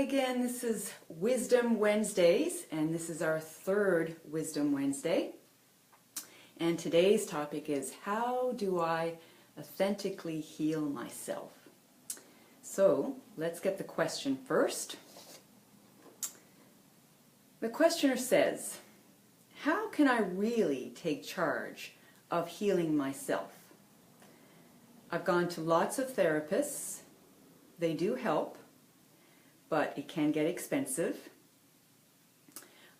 again. This is Wisdom Wednesdays, and this is our third Wisdom Wednesday. And today's topic is, how do I authentically heal myself? So let's get the question first. The questioner says, how can I really take charge of healing myself? I've gone to lots of therapists. They do help, but it can get expensive.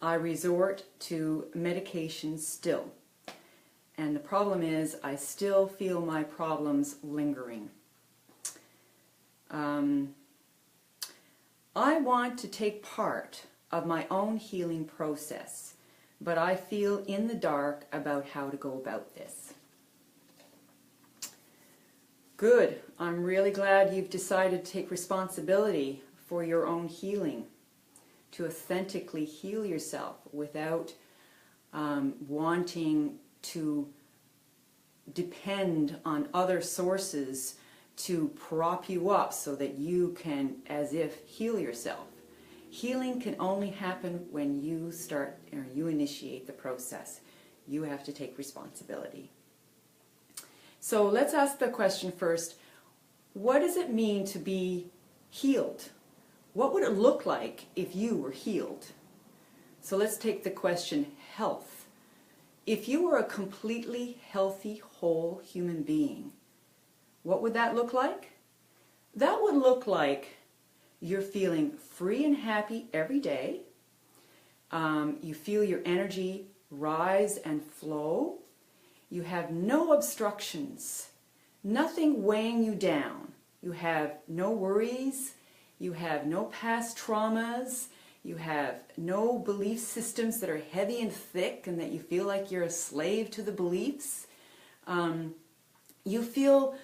I resort to medication still. And the problem is, I still feel my problems lingering. I want to take part of my own healing process, but I feel in the dark about how to go about this. Good. I'm really glad you've decided to take responsibility for your own healing, to authentically heal yourself without wanting to depend on other sources to prop you up so that you can, as if, heal yourself. Healing can only happen when you start, or you initiate the process. You have to take responsibility. So let's ask the question first, what does it mean to be healed? What would it look like if you were healed? So let's take the question, health. If you were a completely healthy, whole human being, what would that look like? That would look like you're feeling free and happy every day. You feel your energy rise and flow. You have no obstructions, nothing weighing you down. You have no worries. You have no past traumas. You have no belief systems that are heavy and thick and that you feel like you're a slave to the beliefs. You feel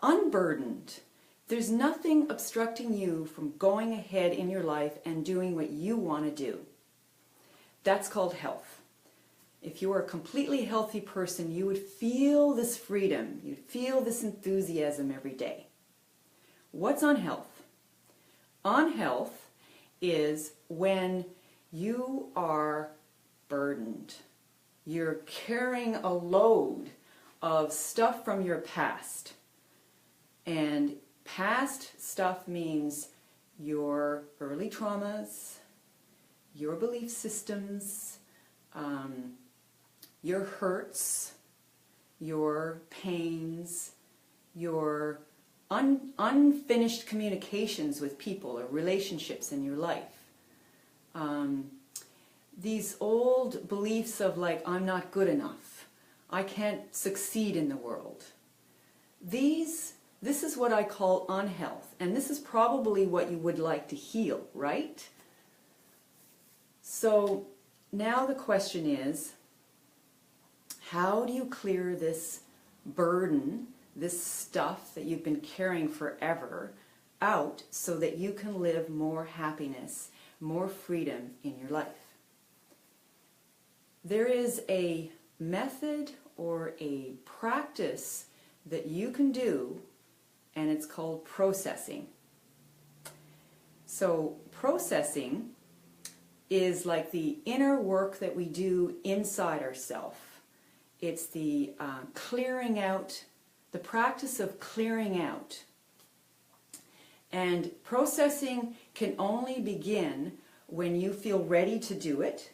unburdened. There's nothing obstructing you from going ahead in your life and doing what you want to do. That's called health. If you were a completely healthy person, you would feel this freedom. You'd feel this enthusiasm every day. What's unhealth? Unhealth is when you are burdened. You're carrying a load of stuff from your past. And past stuff means your early traumas, your belief systems, your hurts, your pains, your unfinished communications with people or relationships in your life. These old beliefs of like, I'm not good enough, I can't succeed in the world. This is what I call unhealth, and this is probably what you would like to heal, right? So now the question is, how do you clear this burden, this stuff that you've been carrying forever, out so that you can live more happiness, more freedom in your life? There is a method or a practice that you can do, and it's called processing. So processing is like the inner work that we do inside ourselves. It's the clearing out, the practice of clearing out. And processing can only begin when you feel ready to do it,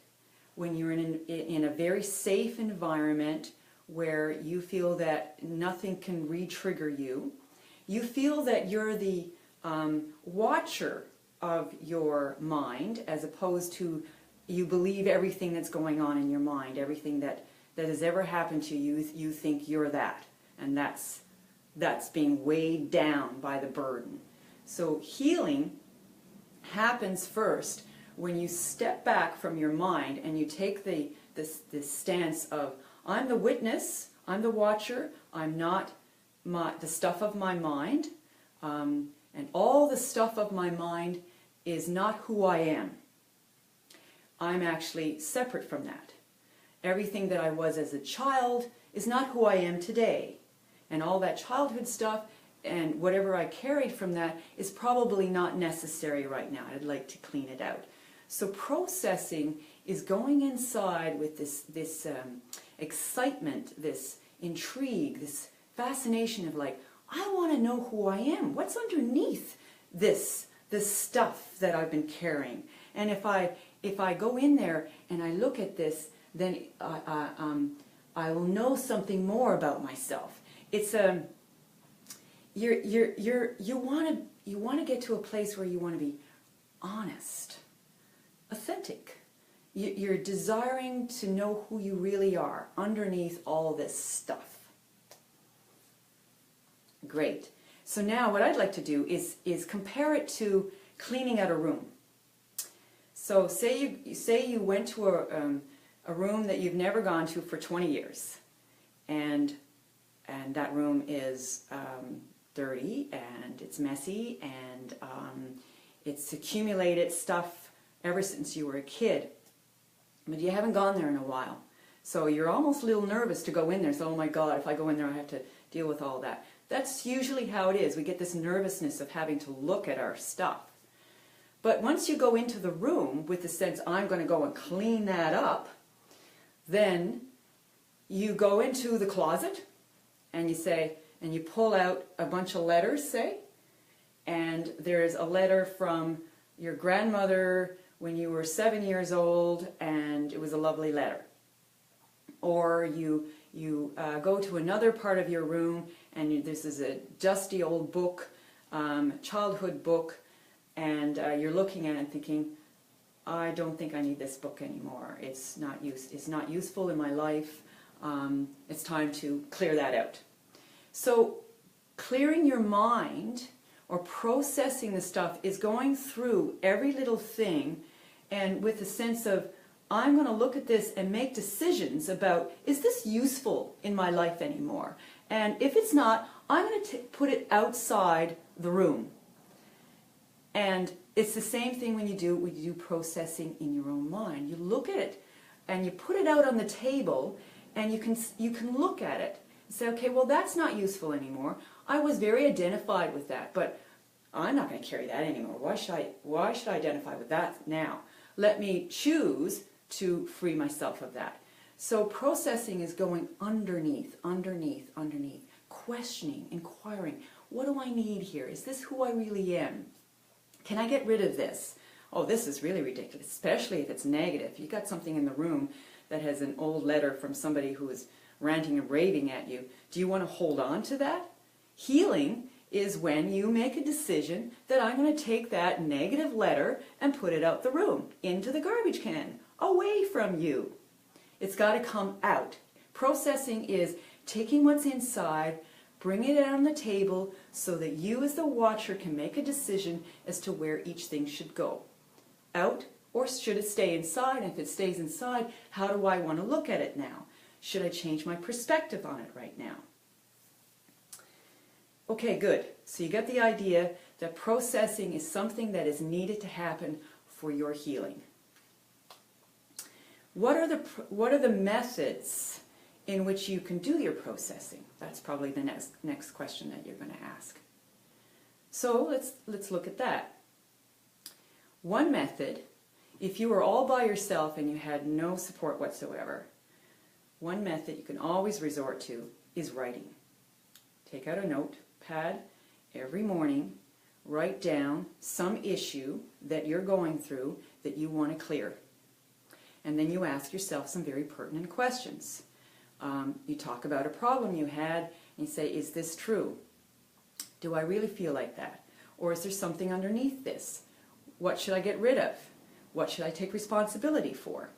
when you're in a very safe environment where you feel that nothing can re-trigger you. You feel that you're the watcher of your mind, as opposed to you believe everything that's going on in your mind, everything that has ever happened to you, you think you're that, and that's being weighed down by the burden. So healing happens first when you step back from your mind and you take this stance of, I'm the witness, I'm the watcher, I'm not the stuff of my mind, and all the stuff of my mind is not who I am. I'm actually separate from that. Everything that I was as a child is not who I am today. And all that childhood stuff and whatever I carried from that is probably not necessary right now. I'd like to clean it out. So processing is going inside with this excitement, this intrigue, this fascination of like, I want to know who I am. What's underneath this stuff that I've been carrying? And if I go in there and I look at this, then I will know something more about myself. It's you want to get to a place where you want to be honest, authentic. You're desiring to know who you really are underneath all this stuff. Great. So now what I'd like to do is compare it to cleaning out a room. So say you went to a room that you've never gone to for 20 years, and that room is dirty and it's messy and it's accumulated stuff ever since you were a kid, but you haven't gone there in a while. So you're almost a little nervous to go in there. So, oh my God, if I go in there I have to deal with all that. That's usually how it is. We get this nervousness of having to look at our stuff. But once you go into the room with the sense, I'm going to go and clean that up, then you go into the closet and you say, and you pull out a bunch of letters, say, and there's a letter from your grandmother when you were 7 years old, and it was a lovely letter. Or you go to another part of your room, and this is a dusty old book, childhood book, and you're looking at it and thinking, I don't think I need this book anymore. It's not useful in my life. It's time to clear that out. So clearing your mind or processing the stuff is going through every little thing, and with a sense of, I'm going to look at this and make decisions about, is this useful in my life anymore? And if it's not, I'm going to put it outside the room. And it's the same thing when you do processing in your own mind. You look at it and you put it out on the table, and you can look at it and say, okay, well, that's not useful anymore. I was very identified with that, but I'm not going to carry that anymore. Why should I identify with that now? Let me choose to free myself of that. So processing is going underneath, questioning, inquiring. What do I need here? Is this who I really am? Can I get rid of this? Oh, this is really ridiculous, especially if it's negative. You got something in the room that has an old letter from somebody who is ranting and raving at you. Do you want to hold on to that? Healing is when you make a decision that I'm going to take that negative letter and put it out the room, into the garbage can, away from you. It's got to come out. Processing is taking what's inside, bringing it out on the table so that you as the watcher can make a decision as to where each thing should go. Out, or should it stay inside? And if it stays inside, how do I want to look at it now? Should I change my perspective on it right now? Okay, good. So you get the idea that processing is something that is needed to happen for your healing. What are the methods in which you can do your processing? That's probably the next question that you're going to ask. So let's look at that. One method, if you were all by yourself and you had no support whatsoever, one method you can always resort to is writing. Take out a notepad every morning, write down some issue that you're going through that you want to clear. And then you ask yourself some very pertinent questions. You talk about a problem you had and you say, is this true? Do I really feel like that? Or is there something underneath this? What should I get rid of? What should I take responsibility for?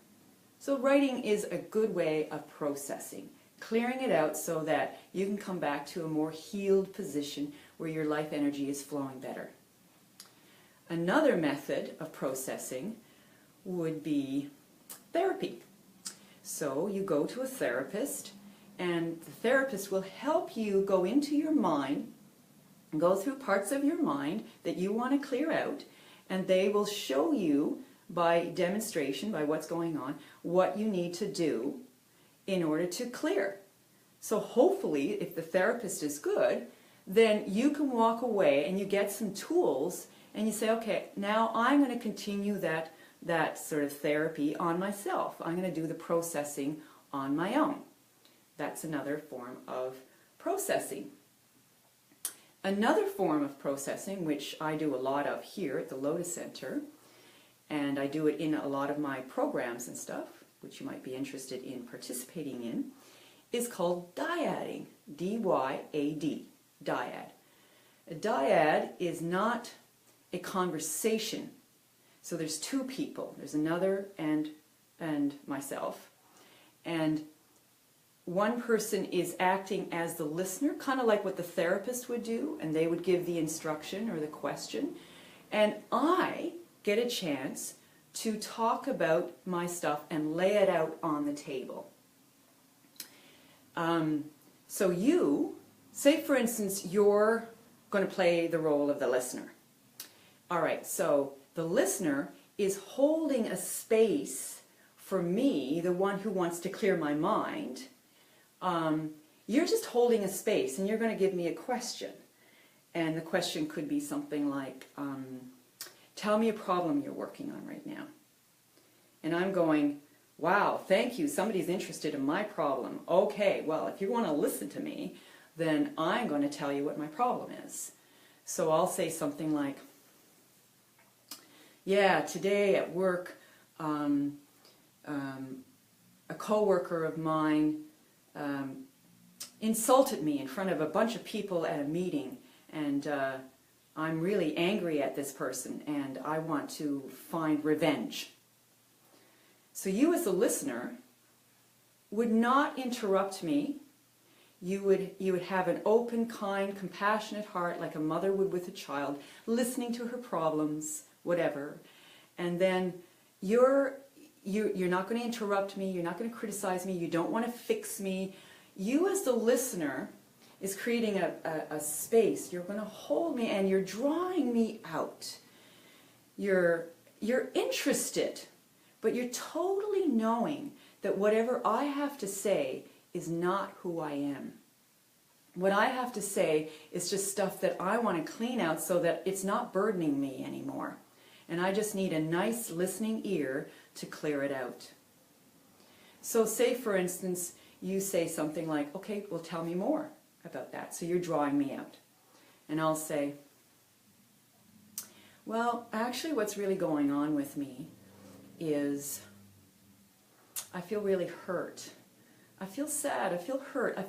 So writing is a good way of processing, clearing it out so that you can come back to a more healed position where your life energy is flowing better. Another method of processing would be therapy. So you go to a therapist, and the therapist will help you go into your mind, go through parts of your mind that you want to clear out, and they will show you by demonstration, by what's going on, what you need to do in order to clear. So hopefully, if the therapist is good, then you can walk away and you get some tools and you say, okay, now I'm going to continue that sort of therapy on myself. I'm going to do the processing on my own. That's another form of processing. Another form of processing, which I do a lot of here at the Lotus Center, and I do it in a lot of my programs and stuff, which you might be interested in participating in, is called dyading. D-Y-A-D. Dyad. A dyad is not a conversation. So there's two people. There's another and myself. And one person is acting as the listener, kind of like what the therapist would do, and they would give the instruction or the question. And I get a chance to talk about my stuff and lay it out on the table. So you, say for instance, you're going to play the role of the listener. All right, so the listener is holding a space for me, the one who wants to clear my mind. You're just holding a space and you're going to give me a question. And the question could be something like, tell me a problem you're working on right now. And I'm going, wow, thank you, somebody's interested in my problem. Okay, well, if you want to listen to me, then I'm going to tell you what my problem is. So I'll say something like, yeah, today at work, a coworker of mine insulted me in front of a bunch of people at a meeting, and I'm really angry at this person, and I want to find revenge. So you as a listener would not interrupt me. You would have an open, kind, compassionate heart like a mother would with a child, listening to her problems, whatever. And then you're not going to interrupt me, you're not going to criticize me, you don't want to fix me. You as the listener is creating a space. You're going to hold me and you're drawing me out. You're interested, but you're totally knowing that whatever I have to say is not who I am. What I have to say is just stuff that I want to clean out so that it's not burdening me anymore. And I just need a nice listening ear to clear it out. So say, for instance, you say something like, okay, well, tell me more about that. So you're drawing me out. And I'll say, well, actually what's really going on with me is I feel really hurt. I feel sad. I feel hurt. I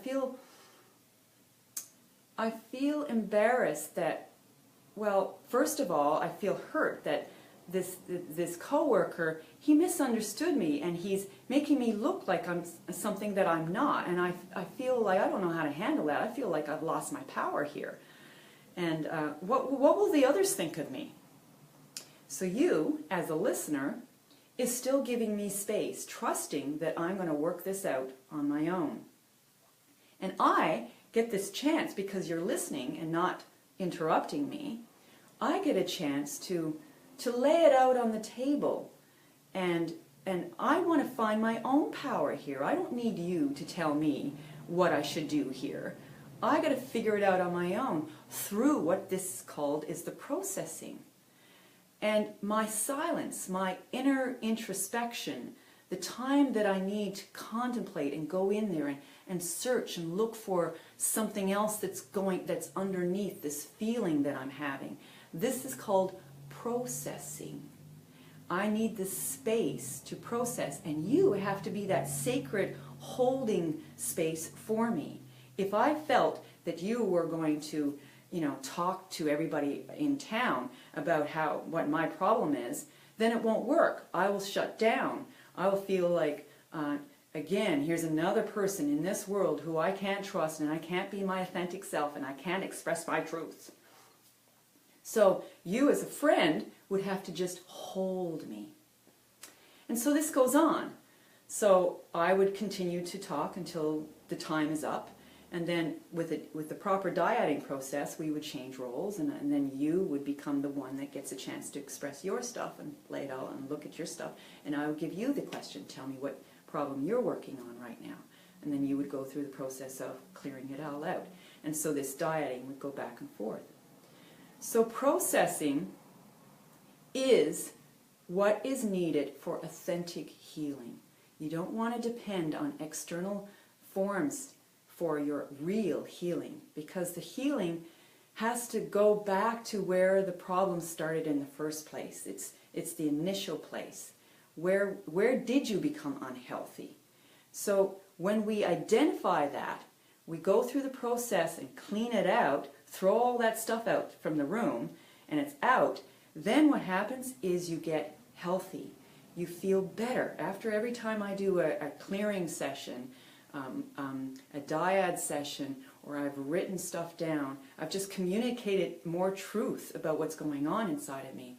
feel embarrassed that, well, first of all, I feel hurt that this coworker, he misunderstood me and he's making me look like I'm something that I'm not, and I feel like I don't know how to handle that. I feel like I've lost my power here. And what will the others think of me? So you, as a listener, is still giving me space, trusting that I'm going to work this out on my own. And I get this chance, because you're listening and not interrupting me, I get a chance to lay it out on the table. And I want to find my own power here. I don't need you to tell me what I should do here. I got to figure it out on my own through what this is called is the processing. And my silence, my inner introspection, the time that I need to contemplate and go in there and search and look for something else that's underneath this feeling that I'm having. This is called processing. I need this space to process, and you have to be that sacred holding space for me. If I felt that you were going to, talk to everybody in town about what my problem is, then it won't work. I will shut down. I will feel like, again, here's another person in this world who I can't trust, and I can't be my authentic self, and I can't express my truth. So you as a friend would have to just hold me. And so this goes on. So I would continue to talk until the time is up. And then with the proper dyading process, we would change roles, and then you would become the one that gets a chance to express your stuff and lay it out and look at your stuff. And I would give you the question, tell me what problem you're working on right now. And then you would go through the process of clearing it all out. And so this dieting would go back and forth. So processing is what is needed for authentic healing. You don't want to depend on external forms for your real healing, because the healing has to go back to where the problem started in the first place. It's the initial place. Where did you become unhealthy? So when we identify that, we go through the process and clean it out, throw all that stuff out from the room, and it's out. Then what happens is you get healthy. You feel better. After every time I do a clearing session, a dyad session, or I've written stuff down, I've just communicated more truth about what's going on inside of me,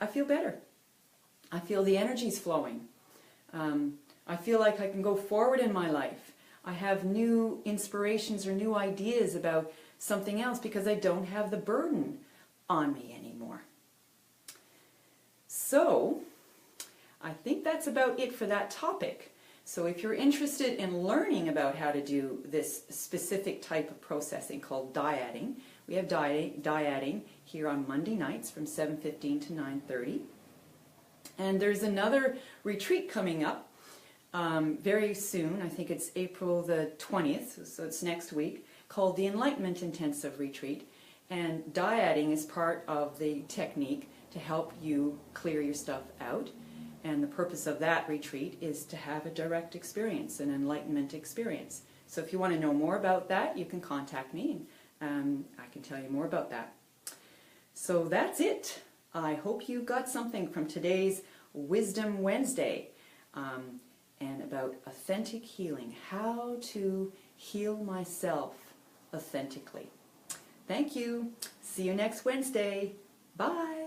I feel better. I feel the energy's flowing. I feel like I can go forward in my life. I have new inspirations or new ideas about something else because I don't have the burden on me anymore. So, I think that's about it for that topic. So if you're interested in learning about how to do this specific type of processing called dyading, we have dyading here on Monday nights from 7:15 to 9:30. And there's another retreat coming up very soon. I think it's April the 20th, so it's next week, called the Enlightenment Intensive Retreat. And dyading is part of the technique to help you clear your stuff out. And the purpose of that retreat is to have a direct experience, an enlightenment experience. So if you want to know more about that, you can contact me, and I can tell you more about that. So that's it. I hope you got something from today's Wisdom Wednesday and about authentic healing, how to heal myself authentically. Thank you. See you next Wednesday. Bye.